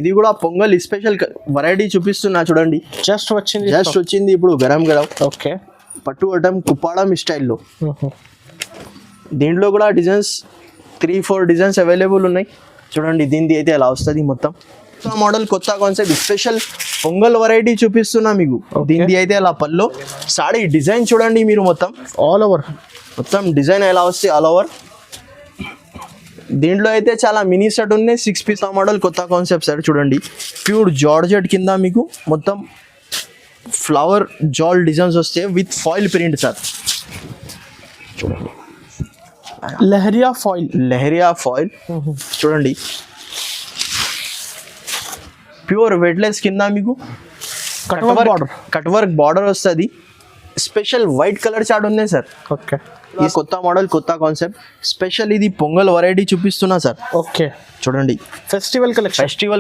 ఇది కూడా pongal special variety చూపిస్తున్నా చూడండి. జస్ట్ వచ్చింది ఇప్పుడు గరం గరం. ఓకే, పట్టు వటం కుప్పాడం స్టైల్లో. దీంట్లో కూడా డిజైన్స్ 3-4 డిజైన్స్ అవైలబుల్ ఉన్నాయి చూడండి. దీనిది అయితే అలా వస్తుంది మొత్తం. కొత్త మోడల్, కొత్త కాన్సెప్ట్, స్పెషల్ పొంగల్ వెరైటీ చూపిస్తున్నా మీకు. దీనిది అయితే అలా పల్లో సాడీ డిజైన్ చూడండి మీరు. మొత్తం ఆల్ ఓవర్ మొత్తం డిజైన్ ఎలా వస్తాయి ఆల్ ఓవర్. దీంట్లో అయితే చాలా మినీ సెట్ ఉన్నాయి. 6 పీస్ మోడల్, కొత్త కాన్సెప్ట్ సెట్ చూడండి. ప్యూర్ జార్జెట్ కింద మీకు మొత్తం ఫ్లవర్ జాల్ డిజైన్స్ వస్తాయి విత్ ఫాయిల్ ప్రింట్ సార్. చూడండి, లెహరియా ఫాయిల్ చూడండి. ప్యూర్ వెయిట్లెస్ కింద మీకు కట్ వర్క్ బార్డర్ వస్తుంది. స్పెషల్ వైట్ కలర్ చార్ట్ ఉంది సార్. ఓకే, ఈ కొత్త మోడల్, కొత్త కాన్సెప్ట్ స్పెషల్. ఇది పొంగల్ వెరైటీ చూపిస్తున్నా సార్. ఓకే చూడండి, ఫెస్టివల్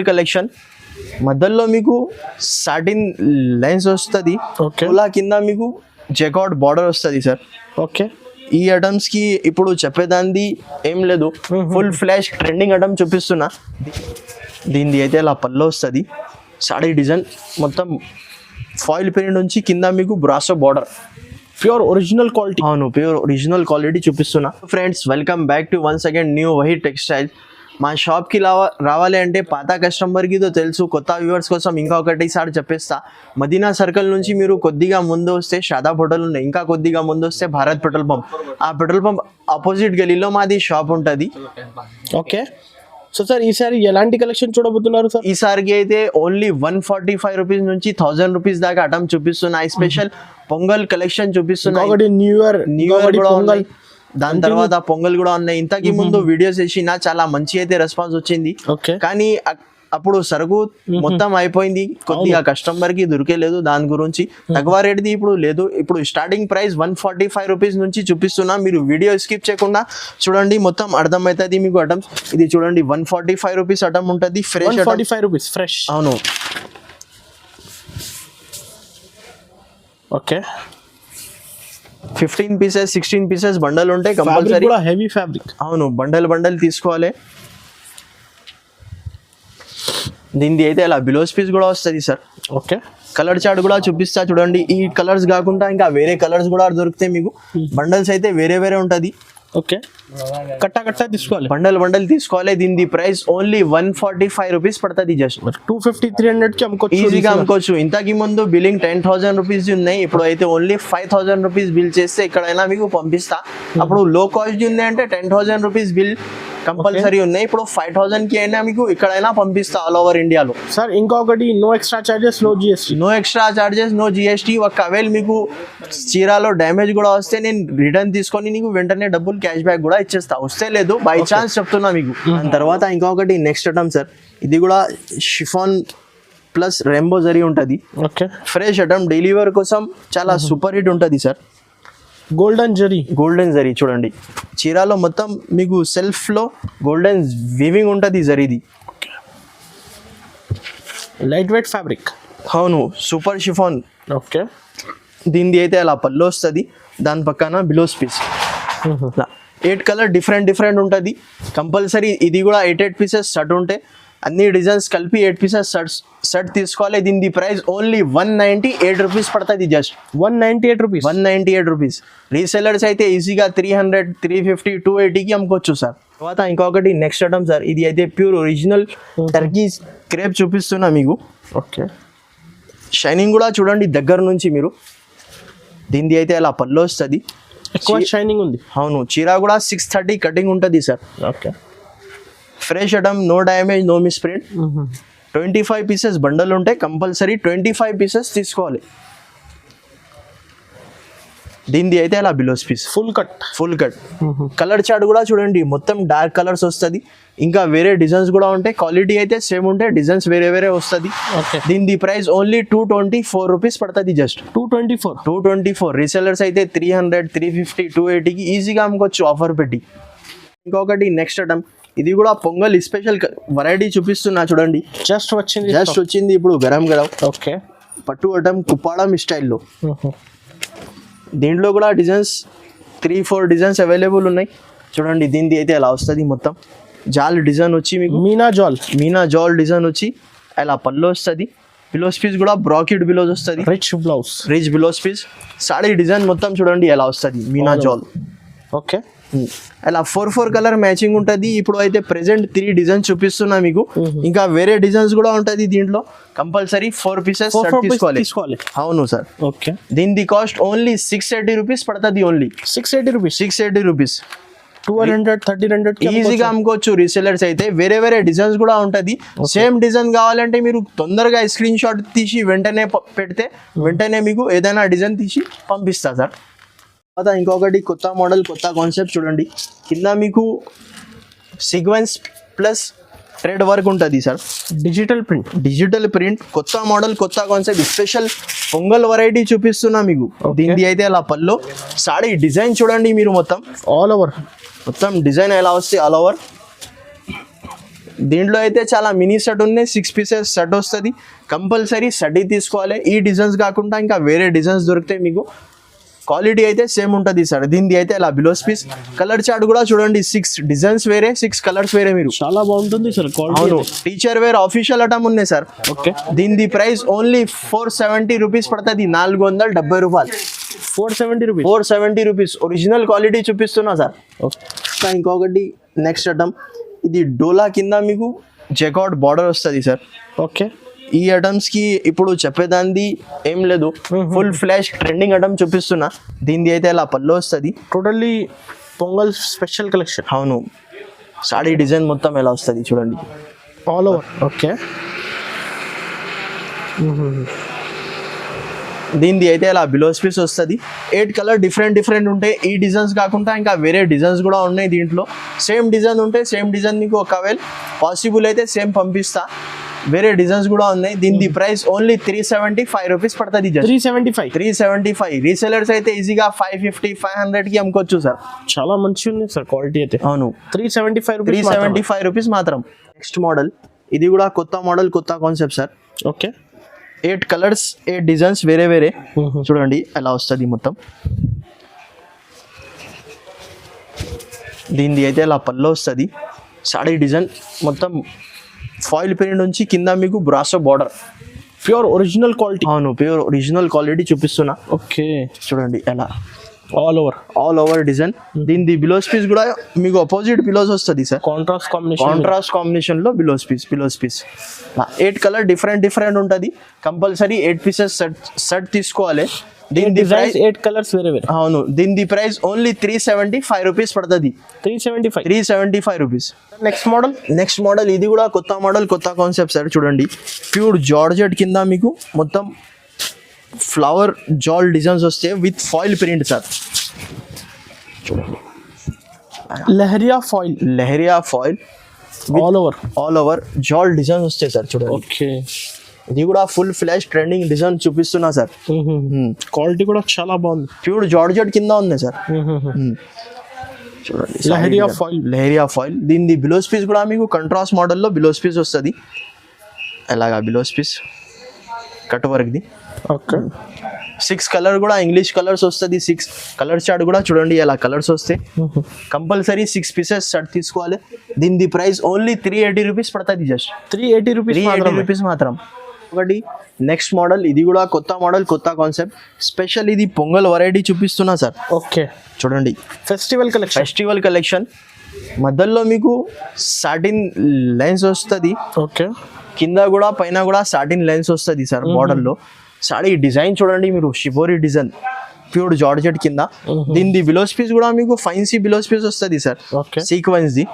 కలెక్షన్. మధ్యలో మీకు సాటిన్ లైన్స్ వస్తుంది. ఓలా కింద మీకు జెకార్డ్ బార్డర్ వస్తుంది సార్. ఓకే, ఈ ఐటమ్స్ కి ఇప్పుడు చెప్పేదాన్ని ఏం లేదు. ఫుల్ ఫ్లాష్ ట్రెండింగ్ ఐటమ్ చూపిస్తున్నా. దీనిది అయితే అలా పల్లో వస్తుంది. సాడీ డిజైన్ మొత్తం ఫాయిల్ ప్రింట్ నుంచి కింద మీకు బ్రాసో బార్డర్. Pure original quality. అవును, ప్యూర్ ఒరిజినల్ క్వాలిటీ చూపిస్తున్నా. Friends, welcome back to once again new Vahi textile. మా షాప్కి రావాలి అంటే పాత కస్టమర్కి తెలుసు, కొత్త వ్యూవర్స్ కోసం ఇంకొకటిసారి చెప్పేస్తా. మదీనా సర్కిల్ నుంచి మీరు కొద్దిగా ముందు వస్తే షాదాబ్ హోటల్ ఉన్నాయి. ఇంకా కొద్దిగా ముందు వస్తే భారత్ పెట్రోల్ పంప్. ఆ పెట్రోల్ పంప్ ఆపోజిట్ గలీలో మాది షాప్ ఉంటుంది. ఓకే, సో సార్ ఈసారి ఎలాంటి కలెక్షన్ చూడబోతున్నారు సార్? ఈసారికి అయితే ఓన్లీ 145 రూపీస్ నుంచి 1000 రూపీస్ దాకా ఐటమ్ చూపిస్తున్నా. స్పెషల్ పొంగల్ కలెక్షన్ చూపిస్తున్నా. న్యూ ఇయర్ పొంగల్, దాని తర్వాత పొంగల్ కూడా ఉన్నాయి. ఇంతకి ముందు వీడియోస్ వేసినా చాలా మంచి అయితే రెస్పాన్స్ వచ్చింది. కానీ అప్పుడు సరుకు మొత్తం అయిపోయింది, కొద్దిగా కస్టమర్ కి దొరికేలేదు. దాని గురించి తక్కువ రేట్ది ఇప్పుడు లేదు. ఇప్పుడు స్టార్టింగ్ ప్రైస్ 145 రూపీస్ నుంచి చూపిస్తున్నా. మీరు వీడియో స్కిప్ చేయకుండా చూడండి, మొత్తం అర్థమవుతుంది మీకు ఐటమ్స్. ఇది చూడండి, 145 రూపీస్ ఐటమ్ ఉంటుంది. ఫ్రెష్. అవును. ఓకే, 15 పీసెస్ 16 పీసెస్ బండల్ ఉంటాయి కంపల్సరీ. Heavy fabric. అవును, బండల్ తీసుకోవాలి. దీనిది అయితే అలా బిలోస్ పీస్ కూడా వస్తుంది సార్. ఓకే, కలర్ చార్ట్ కూడా చూపిస్తా చూడండి. ఈ కలర్స్ కాకుండా ఇంకా వేరే కలర్స్ కూడా దొరుకుతాయి మీకు. బండల్స్ అయితే వేరే ఉంటుంది. ఓకే, కట్టా తీసుకోవాలి, బండల్ తీసుకోవాలి. దీని ప్రైస్ ఓన్లీ 145 రూపీస్ పడుతుంది. జస్ట్ 250-300 కి అమ్ముకోవచ్చు, ఈజీగా అమ్ముకోవచ్చు. ఇంతకి ముందు బిల్లింగ్ 10,000 రూపీస్ ఉన్నాయి. ఇప్పుడు అయితే ఓన్లీ 5,000 రూపీస్ బిల్ చేస్తే ఎక్కడైనా మీకు పంపిస్తా. అప్పుడు లో కాస్ట్ ఉంది అంటే 10,000 రూపీస్ బిల్ కంపల్సరీ ఉన్నాయి. ఇప్పుడు 5,000 కి అయినా మీకు ఎక్కడైనా పంపిస్తా ఆల్ ఓవర్ ఇండియాలో. సార్ ఇంకొకటి, no extra charges, no GST. ఒకవేళ మీకు చీరాలో డ్యామేజ్ కూడా వస్తే నేను రిటర్న్ తీసుకొని నీకు వెంటనే డబ్బులు క్యాష్ బ్యాక్ కూడా ఇచ్చేస్తా. వస్తే లేదు, బై ఛాన్స్ చెప్తున్నా మీకు. దాని తర్వాత ఇంకొకటి నెక్స్ట్ ఐటమ్ సార్. ఇది కూడా షిఫాన్ ప్లస్ రెయిన్బో జరీ ఉంటుంది. Okay, fresh item, daily wear కోసం చాలా సూపర్ హిట్ ఉంటుంది సార్. గోల్డెన్ జరీ చూడండి. చీరాలో మొత్తం మీకు సెల్ఫ్ లో గోల్డెన్ వీవింగ్ ఉంటుంది జరీది. Light weight fabric. అవును, సూపర్ షిఫాన్. ఓకే, దీనిది అయితే అలా పళ్ళు వస్తుంది. దాని పక్కన బిలోస్ పీస్. 8 కలర్ డిఫరెంట్ ఉంటుంది కంపల్సరీ. ఇది కూడా 8 పీసెస్ సెట్ ఉంటే అన్ని డిజైన్స్ కలిపి 8 పీసెస్ సెట్ తీసుకోవాలి. దీని ప్రైస్ ఓన్లీ 198 రూపీస్ పడుతుంది. Just 198 rupees. రీసెలర్స్ అయితే ఈజీగా 300, 350, 280కి అమ్ముకోవచ్చు సార్. తర్వాత ఇంకొకటి నెక్స్ట్ ఐటమ్ సార్. ఇది అయితే ప్యూర్ ఒరిజినల్ టర్కీ క్రేప్ చూపిస్తున్నా మీకు. ఓకే, షైనింగ్ కూడా చూడండి దగ్గర నుంచి మీరు. దీనిది అయితే అలా పళ్ళు వస్తుంది, ఎక్కువ షైనింగ్ ఉంది. అవును, చీరా కూడా 630 కటింగ్ ఉంటుంది sir. Okay, fresh item, no damage, no misprint. 25 pieces bundle ఉంటాయి కంపల్సరీ. 25 పీసెస్ తీసుకోవాలి. దీనిది అయితే అలా blouse piece, full cut. Colour chart కూడా చూడండి, మొత్తం డార్క్ కలర్స్ వస్తుంది. ఇంకా వేరే డిజైన్స్ కూడా ఉంటాయి. క్వాలిటీ అయితే సేమ్ ఉంటాయి, డిజైన్స్ వేరే వస్తుంది. దీని ప్రైస్ ఓన్లీ 224 రూపీస్ పడుతుంది. జస్ట్ 224. రీసెలర్స్ అయితే 300, 350, 280కి ఈజీగా అమ్ముకోవచ్చు ఆఫర్ పెట్టి. ఇంకొకటి నెక్స్ట్ ఐటమ్. ఇది కూడా పొంగల్ స్పెషల్ వెరైటీ చూపిస్తున్నా చూడండి. జస్ట్ వచ్చింది ఇప్పుడు గరం. ఓకే, పట్టు ఐటమ్ కుప్పాడం స్టైల్లో. దీంట్లో కూడా డిజైన్స్ 3-4 డిజైన్స్ అవైలబుల్ ఉన్నాయి చూడండి. దీనిది అయితే అలా వస్తుంది మొత్తం జాల్ డిజైన్ వచ్చి మీకు మీనా జాల్, మీనా జాల్ డిజైన్ వచ్చి అలా పళ్ళు వస్తుంది. బిలోస్ పీస్ కూడా బ్రాకెట్ బిలోస్ వస్తుంది, rich blouse, rich blouse piece. Sari design మొత్తం చూడండి ఎలా వస్తుంది మీనా జాల్. ఓకే అలా 4 కలర్ మ్యాచింగ్ ఉంటుంది. ఇప్పుడు అయితే ప్రెసెంట్ 3 డిజైన్స్ చూపిస్తున్నా మీకు. ఇంకా వేరే డిజైన్స్ కూడా ఉంటుంది దీంట్లో. కంపల్సరీ 4 పీసెస్ తీసుకోవాలి. అవును సార్. ఓకే, దీని కాస్ట్ ఓన్లీ 680 రూపీస్ పడుతుంది. Only 680 rupees, 680 rupees. 200, 1300 ఈజీగా అమ్ముకోవచ్చు. రీసెలర్స్ అయితే వేరే వేరే డిజైన్స్ కూడా ఉంటుంది. సేమ్ డిజైన్ కావాలంటే మీరు తొందరగా స్క్రీన్ షాట్ తీసి వెంటనే పెడితే వెంటనే మీకు ఏదైనా డిజైన్ తీసి పంపిస్తా సార్. తర్వాత ఇంకొకటి కొత్త మోడల్, కొత్త కాన్సెప్ట్ చూడండి. కింద మీకు సీక్వెన్స్ ప్లస్ థ్రెడ్ వర్క్ ఉంటుంది సార్. డిజిటల్ ప్రింట్ కొత్త మోడల్, కొత్త కాన్సెప్ట్. స్పెషల్ పొంగల్ వెరైటీ చూపిస్తున్నా మీకు. దీనిది అయితే అలా పల్లో. సాడీ డిజైన్ చూడండి మీరు. ఆల్ ఓవర్ మొత్తం డిజైన్ ఎలా వస్తే ఆల్ ఓవర్. దీంట్లో అయితే చాలా మినీ సెట్ ఉన్నాయి. 6 పీసెస్ సెట్ వస్తుంది. కంపల్సరీ సెట్ తీసుకోవాలి. ఈ డిజైన్స్ కాకుండా ఇంకా వేరే డిజైన్స్ దొరుకుతాయి మీకు. క్వాలిటీ అయితే సేమ్ ఉంటుంది సార్. దీనిది అయితే అలా బిలోస్ పీస్. కలర్ చార్ట్ కూడా చూడండి. 6 డిజైన్స్ వేరే, 6 కలర్స్ వేరే. మీరు చాలా బాగుంటుంది సార్ క్వాలిటీ. అవును, టీచర్ వేర్ ఆఫీషియల్ ఐటమ్ ఉన్నాయి సార్. ఓకే, దీనిది ప్రైస్ ఓన్లీ 470 రూపీస్ పడుతుంది. 470 రూపాయలు. 470 రూపీస్, 470 రూపీస్. ఒరిజినల్ క్వాలిటీ చూపిస్తున్నా సార్. ఇంకొకటి నెక్స్ట్ ఐటమ్. ఇది డోలా కింద మీకు జెకార్డ్ బార్డర్ వస్తుంది సార్. ఓకే, ఈ ఐటమ్స్ కి ఇప్పుడు చెప్పేదాన్ని ఏం లేదు. ఫుల్ ఫ్లాష్ ట్రెండింగ్ ఐటమ్ చూపిస్తున్నా. దీనిది అయితే అలా పళ్ళు వస్తుంది. Totally pongal special collection. అవును, సాడీ డిజైన్ మొత్తం ఎలా వస్తుంది చూడండి ఆల్ ఓవర్. ఓకే, దీనిది అయితే అలా బిలోస్ పీస్ వస్తుంది. 8 కలర్ డిఫరెంట్ ఉంటాయి. ఈ డిజైన్స్ కాకుండా ఇంకా వేరే డిజైన్స్ కూడా ఉన్నాయి దీంట్లో. సేమ్ డిజైన్ ఉంటే సేమ్ డిజైన్ మీకు ఒకవేళ పాసిబుల్ అయితే సేమ్ పంపిస్తా. వేరే డిజైన్స్ కూడా ఉన్నాయి. దీని ప్రైస్ ఓన్లీ 375 రూపీస్ పడుతుంది. 375. రీసెలర్స్ అయితే ఈజీగా 550, 500 కి అమ్ముకోవచ్చు సార్. చాలా మంచి ఉంది సార్ క్వాలిటీ అయితే. అవును, 375 రూపీస్ మాత్రం. Next model. ఇది కూడా కొత్త మోడల్, కొత్త concept sir. Okay, 8 colours, 8 designs వేరే చూడండి ఎలా వస్తుంది మొత్తం. దీనిది అయితే అలా పళ్ళు వస్తుంది. సాడీ డిజైన్ మొత్తం ఫాయిల్ ప్రింట్ నుంచి కింద మీకు బ్రాసో బార్డర్. Pure original quality. అవును, ప్యూర్ ఒరిజినల్ క్వాలిటీ చూపిస్తున్నా. ఓకే, చూడండి ఎలా ఆల్ ఓవర్ డిజైన్. దీనిది బిలోస్ పీస్ కూడా మీకు అపోజిట్ బిలోస్ వస్తుంది సార్. కాంట్రాస్ట్ కాంబినేషన్ లో బిలోస్ పీస్. 8 కలర్ డిఫరెంట్ ఉంటుంది. కంపల్సరీ 8 పీసెస్ సెట్ తీసుకోవాలి. దీని ప్రైస్ 8 కలర్స్ వేరే. అవును, దీని ప్రైస్ ఓన్లీ 375 రూపీస్ పడుతుంది. 375 రూపీస్. Next model. ఇది కూడా కొత్త మోడల్, కొత్త కాన్సెప్ట్ సార్. చూడండి, ప్యూర్ జార్జెట్ కింద మీకు మొత్తం ఫ్లవర్ జాల్ డిజైన్స్ వస్తాయి విత్ ఫాయిల్ ప్రింట్ సార్. చూడండి, leheriya foil all over jaal designs వస్తాయి సార్. చూడండి, ఓకే, ఇది కూడా ఫుల్ ఫ్లాష్ ట్రెండింగ్ డిజైన్ చూపిస్తున్నా సార్. క్వాలిటీ కూడా చాలా బాగుంది. ప్యూర్ జార్జెట్ కింద ఉంది సార్. చూడండి, లెహరియా ఫాయిల్. దీని బిలోస్ పీస్ కూడా మీకు కంట్రాస్ట్ మోడల్లో బిలోస్ పీస్ వస్తుంది. ఎలాగా బిలోస్ పీస్ కట్ వర్క్ది. ఓకే, 6 కలర్ కూడా ఇంగ్లీష్ కలర్స్ వస్తుంది. 6 కలర్ చార్ట్ కూడా చూడండి ఎలా కలర్స్ వస్తాయి. కంపల్సరీ 6 పీసెస్ షర్ట్ తీసుకోవాలి. దీని ప్రైస్ ఓన్లీ 380 రూపీస్ పడుతుంది. జస్ట్ 380 రూపీస్ మాత్రం. ఒకటి నెక్స్ట్ మోడల్. ఇది కూడా కొత్త మోడల్, కొత్త కాన్సెప్ట్. స్పెషల్ ఇది పొంగల్ వెరైటీ చూపిస్తున్నా సార్. ఓకే, చూడండి, ఫెస్టివల్ కలెక్షన్. మధ్యలో మీకు సాటిన్ లైన్స్ వస్తుంది. ఓకే, కింద కూడా పైన కూడా సాటిన్ లైన్స్ వస్తుంది సార్ మోడల్లో. సాడీ డిజైన్ చూడండి మీరు. షిబోరి డిజైన్ ప్యూర్ జార్జెట్ కింద. దీని బిలోస్ పీస్ కూడా మీకు ఫైన్సీ బిలోస్ పీస్ వస్తుంది సార్. Sequence the.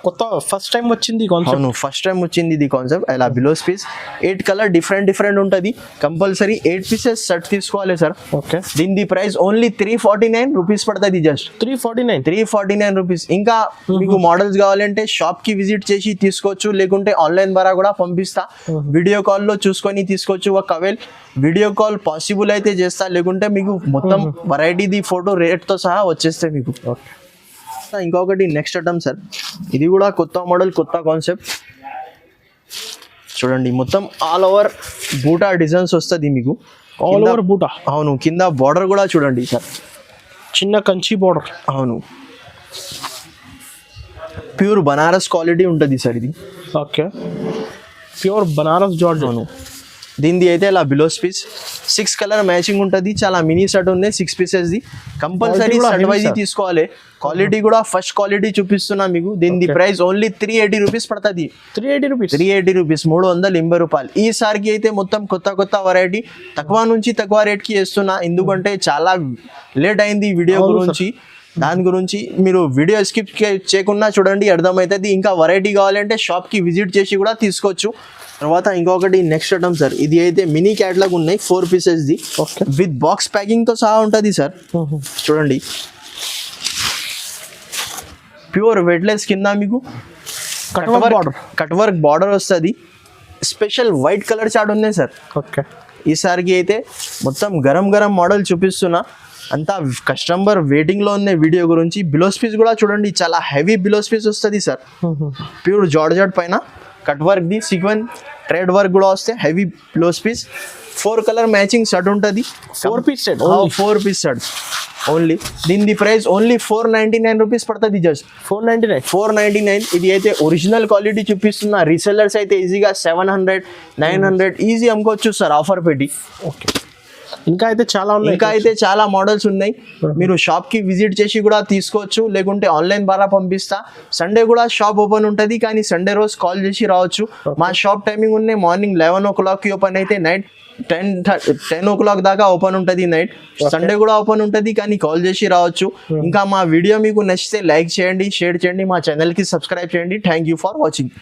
కొత్త ఫస్ట్ టైం వచ్చింది కాన్సెప్ట్. అవును, ఫస్ట్ టైం వచ్చింది ఇది కాన్సెప్ట్. అలా బిలోస్ పీస్ 8 కలర్ డిఫరెంట్ ఉంటుంది. కంపల్సరీ 8 పీసెస్ సెట్ తీసుకోవాలి సార్. ఓకే, దీని ప్రైస్ ఓన్లీ 349 రూపీస్ పడుతుంది. Just 349 rupees. ఇంకా మీకు మోడల్స్ కావాలంటే షాప్ కి విజిట్ చేసి తీసుకోవచ్చు, లేకుంటే ఆన్లైన్ ద్వారా కూడా పంపిస్తా. వీడియో కాల్లో చూసుకొని తీసుకోవచ్చు. ఒకవేళ వీడియో కాల్ పాసిబుల్ అయితే చేస్తా, లేకుంటే మీకు మొత్తం వెరైటీది ఫోటో రేట్తో సహా వచ్చేస్తాయి మీకు. ఇంకొకటి నెక్స్ట్ ఐటమ్ సార్. ఇది కూడా కొత్త మోడల్, కొత్త కాన్సెప్ట్. చూడండి, మొత్తం ఆల్ ఓవర్ బూటా డిజైన్స్ వస్తుంది మీకు. ఆల్ ఓవర్ బూటా. అవును, కింద బార్డర్ కూడా చూడండి సార్, చిన్న కంచి బార్డర్. అవును, ప్యూర్ బనారస్ క్వాలిటీ ఉంటుంది సార్ ఇది. Okay, pure Banaras George. అవును, దీనిది అయితే ఇలా బిలోస్ పీస్ 6 కలర్ మ్యాచింగ్ ఉంటుంది. చాలా మినీ సెట్ ఉంది 6 పీసెస్ది. కంపల్సరీ సెట్ వైజ్ తీసుకోవాలి. క్వాలిటీ కూడా ఫస్ట్ క్వాలిటీ చూపిస్తున్నా మీకు. దీని ప్రైస్ ఓన్లీ 380 రూపీస్ పడుతుంది. 380 రూపీస్, 380 రూపాయలు. ఈసారికి అయితే మొత్తం కొత్త వెరైటీ తక్కువ నుంచి తక్కువ రేట్కి వేస్తున్నా, ఎందుకంటే చాలా లేట్ అయింది వీడియో గురించి. దాని గురించి మీరు వీడియో స్కిప్ చేయకుండా చూడండి, అర్థమవుతుంది. ఇంకా వెరైటీ కావాలంటే షాప్కి విజిట్ చేసి కూడా తీసుకోవచ్చు. తర్వాత ఇంకొకటి నెక్స్ట్ ఐటమ్ సార్, ఇది అయితే మినీ క్యాట్లాగ్ ఉన్నాయి 4 పీసెస్ది. ఓకే, విత్ బాక్స్ ప్యాకింగ్తో సహా ఉంటుంది సార్. చూడండి, ప్యూర్ వెట్లెస్ కింద మీకు కట్ వర్క్ బార్డర్ వస్తుంది. స్పెషల్ వైట్ కలర్ చార్ట్ ఉన్నాయి సార్. ఓకే, ఈసారికి అయితే మొత్తం గరం మోడల్ చూపిస్తున్నా. అంతా కస్టమర్ వెయిటింగ్లో ఉన్న వీడియో గురించి. బిలోస్ పీస్ కూడా చూడండి, చాలా హెవీ బిలోస్ పీస్ వస్తుంది సార్. ప్యూర్ జార్జెట్ పైన కట్ వర్క్ది సీక్వెన్ ట్రేడ్ వర్క్ కూడా వస్తే heavy blouse piece. 4 colour matching shirt ఉంటుంది. 4 piece set, 4 piece shirt only. దీని ప్రైస్ ఓన్లీ 499 రూపీస్ పడుతుంది. జస్ట్ 499. ఇది అయితే ఒరిజినల్ క్వాలిటీ చూపిస్తున్నా. రీసెల్లర్స్ అయితే ఈజీగా 700 900 ఈజీ అమ్ముకోవచ్చు సార్ ఆఫర్ పెట్టి. ఓకే, ఇంకా అయితే చాలా మోడల్స్ ఉన్నాయి. మీరు షాప్కి విజిట్ చేసి కూడా తీసుకోవచ్చు, లేకుంటే ఆన్లైన్ ద్వారా పంపిస్తా. సండే కూడా షాప్ ఓపెన్ ఉంటుంది, కానీ సండే రోజు కాల్ చేసి రావచ్చు. మా షాప్ టైమింగ్ ఉన్నాయి. మార్నింగ్ 11 o'clockకి ఓపెన్ అయితే నైట్ 10 o'clock దాకా ఓపెన్ ఉంటుంది. నైట్ సండే కూడా ఓపెన్ ఉంటుంది, కానీ కాల్ చేసి రావచ్చు. ఇంకా మా వీడియో మీకు నచ్చితే లైక్ చేయండి, షేర్ చేయండి, మా ఛానల్కి సబ్స్క్రైబ్ చేయండి. Thank you for watching.